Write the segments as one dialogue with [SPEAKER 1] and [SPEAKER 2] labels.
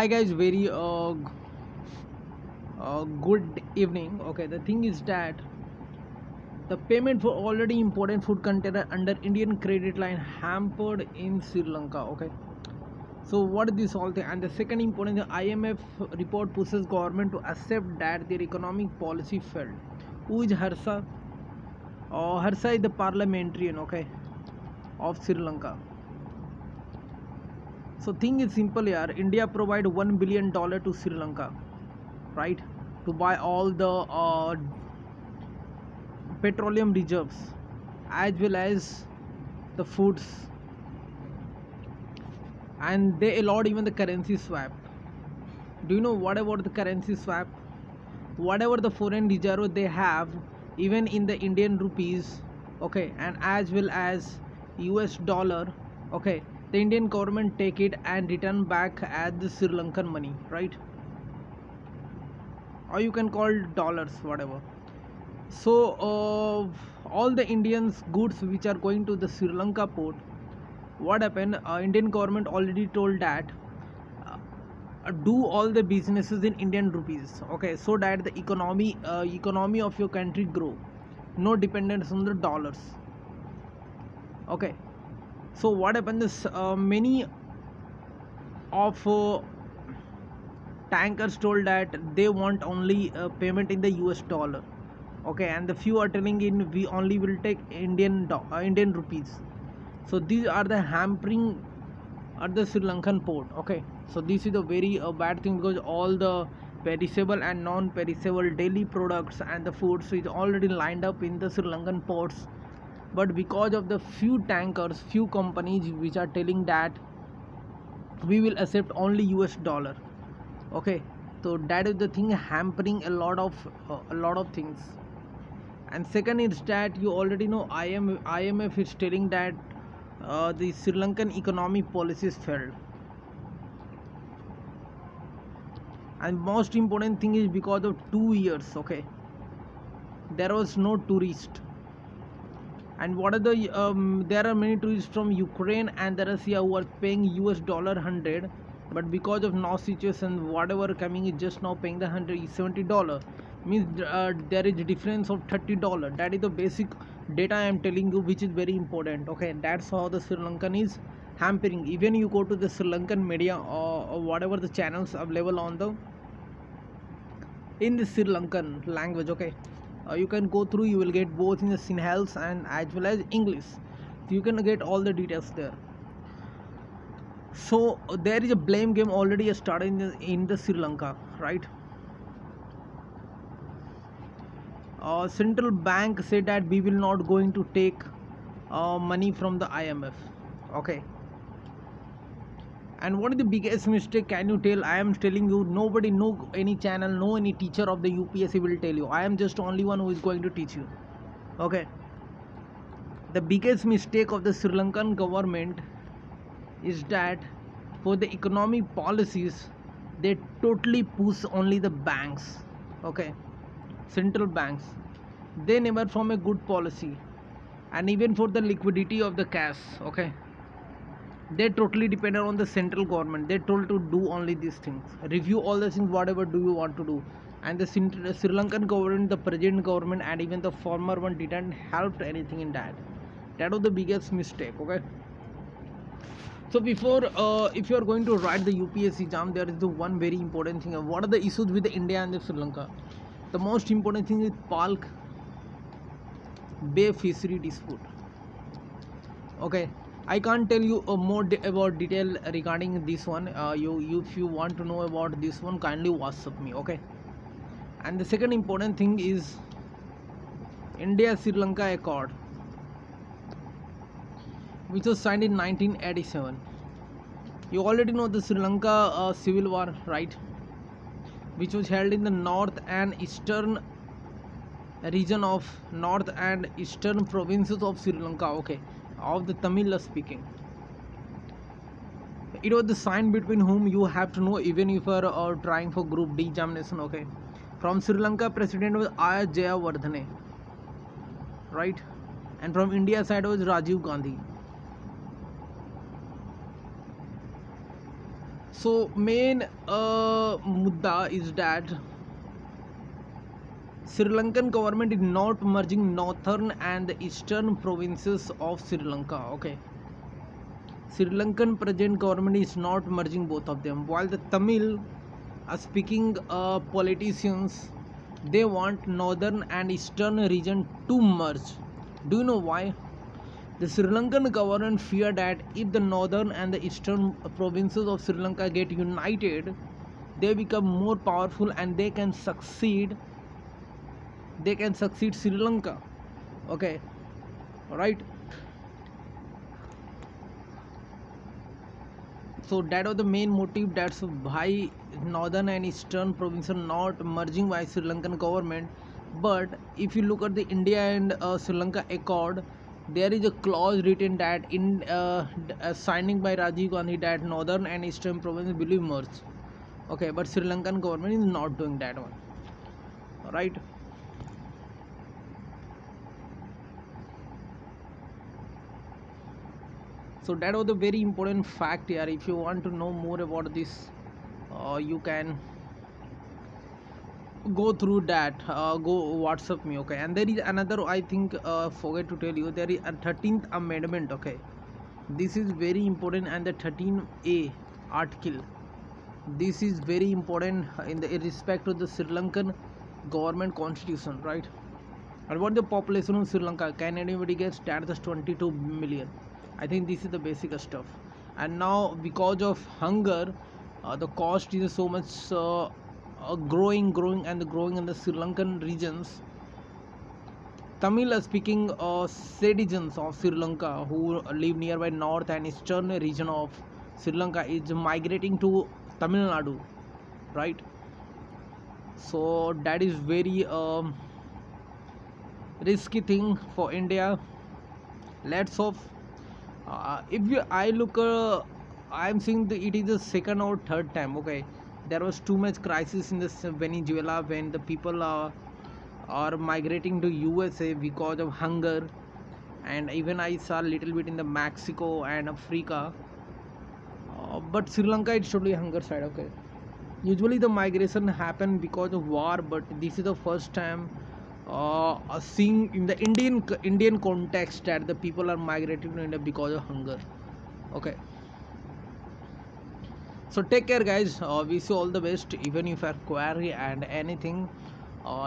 [SPEAKER 1] Hi guys, very good evening. Okay, the thing is that the payment for already imported food container under Indian credit line hampered in Sri Lanka. Okay, so what is this all thing? And the second important, the IMF report pushes government to accept that their economic policy failed. Who is Harsa? Harsa is the parliamentarian. Okay, of Sri Lanka. So thing is simple here. India provide $1 billion to Sri Lanka, right, to buy all the petroleum reserves as well as the foods, and they allowed even the currency swap. Do you know what about the currency swap? Whatever the foreign reserve they have, even in the Indian rupees, okay, and as well as US dollar, okay, the Indian government take it and return back as the Sri Lankan money, right? Or you can call dollars, whatever. So all the Indians goods which are going to the Sri Lanka port, what happened, Indian government already told that do all the businesses in Indian rupees, okay, so that the economy of your country grow, no dependence on the dollars. Okay, so what happened is many of tankers told that they want only payment in the US dollar, okay, and the few are telling in we only will take Indian rupees. So these are the hampering at the Sri Lankan port. Okay, so this is a very bad thing, because all the perishable and non-perishable daily products and the foods is already lined up in the Sri Lankan ports, but because of the few tankers, few companies which are telling that we will accept only US dollar. Okay, so that is the thing hampering a lot of things. And second is that you already know IMF is telling that the Sri Lankan economic policies failed. And most important thing is because of 2 years, okay, there was no tourist. And what are there are many tourists from Ukraine and the Russia who are paying US dollar 100, but because of now situation, whatever coming is just now paying the $170, means there is a difference of $30. That is the basic data I am telling you, which is very important. Okay, that's how the Sri Lankan is hampering. Even you go to the Sri Lankan media, or whatever the channels available on the in the Sri Lankan language, okay, you can go through, you will get both in the Sinhals and as well as English, so you can get all the details there. So there is a blame game already started in the Sri Lanka, right? Central bank said that we will not going to take money from the IMF, okay. And what is the biggest mistake, can you tell? I am telling you, nobody, no any channel, no any teacher of the UPSC will tell you. I am just only one who is going to teach you. Okay, the biggest mistake of the Sri Lankan government is that for the economic policies they totally push only the banks, okay, central banks. They never form a good policy. And even for the liquidity of the cash, okay, they totally dependent on the central government. They told to do only these things, review all the things whatever do you want to do. And the Sri Lankan government, the present government and even the former one didn't help anything in that. That was the biggest mistake. Okay, so before if you are going to write the UPSC exam, there is the one very important thing. What are the issues with the India and the Sri Lanka? The most important thing is Palk Bay fishery dispute. Okay, I can't tell you more about detail regarding this one. You if you want to know about this one, kindly WhatsApp me. Okay, and the second important thing is India Sri Lanka Accord, which was signed in 1987. You already know the Sri Lanka civil war, right, which was held in the north and eastern region of north and eastern provinces of Sri Lanka, okay, of the Tamil speaking. It was the sign between whom you have to know, even if you are trying for group D examination. Okay, from Sri Lanka president was I. Jayawardene, right, and from India side was Rajiv Gandhi. So main mudda is that Sri Lankan government is not merging northern and the eastern provinces of Sri Lanka. Okay, Sri Lankan present government is not merging both of them. While the Tamil speaking politicians, they want northern and eastern region to merge. Do you know why? The Sri Lankan government fear that if the northern and the eastern provinces of Sri Lanka get united, they become more powerful and they can succeed Sri Lanka. Okay, right. So that was the main motive. That's why northern and eastern provinces not merging by Sri Lankan government. But if you look at the India and Sri Lanka accord, there is a clause written that in signing by Rajiv Gandhi that northern and eastern provinces will be merged. Okay, but Sri Lankan government is not doing that one. Right. So that was a very important fact here. If you want to know more about this, you can go through that. Go WhatsApp me. Okay, and there is another, I think, forget to tell you, there is a 13th amendment. Okay, this is very important, and the 13A article, this is very important in respect to the Sri Lankan government constitution, right? And what the population of Sri Lanka, can anybody guess? That is 22 million. I think this is the basic stuff. And now because of hunger, the cost is so much growing and growing in the Sri Lankan regions. Tamil speaking citizens of Sri Lanka who live nearby north and eastern region of Sri Lanka is migrating to Tamil Nadu, right? So that is very risky thing for India. Let's hope. If you, I look, I'm seeing it is the second or third time. Okay, there was too much crisis in this Venezuela when the people are migrating to USA because of hunger, and even I saw a little bit in the Mexico and Africa. But Sri Lanka it's totally hunger side. Okay, usually the migration happen because of war, but this is the first time seeing in the Indian context that the people are migrating to India because of hunger. Okay, so take care, guys. Wish you all the best. Even if you have query and anything,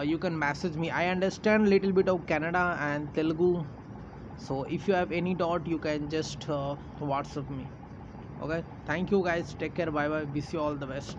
[SPEAKER 1] you can message me. I understand little bit of Kannada and Telugu, so if you have any doubt, you can just WhatsApp me. Okay, thank you, guys. Take care. Bye bye. Wish you all the best.